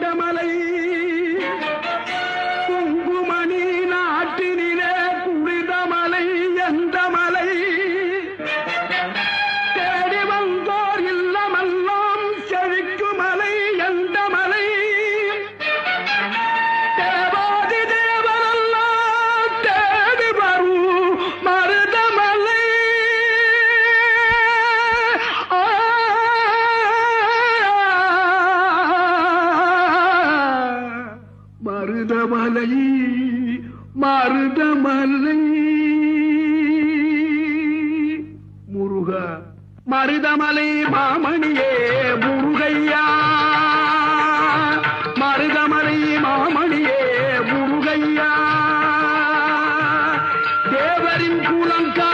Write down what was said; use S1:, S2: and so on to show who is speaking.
S1: கொண்டமலை குங்குமணி நாட்டினிலே குளிதமலை எந்த மலை தேடி வந்தோர் இல்லமெல்லாம் செழிக்குமலை எந்த மலை தேவாதி தேவரெல்லாம் தேடி வரும் மருதமலை மருதமலை மருதமலை முருகா மருதமலை மாமணியே முருகையா மருதமலை மாமணியே முருகையா தேவரின் குலங்கா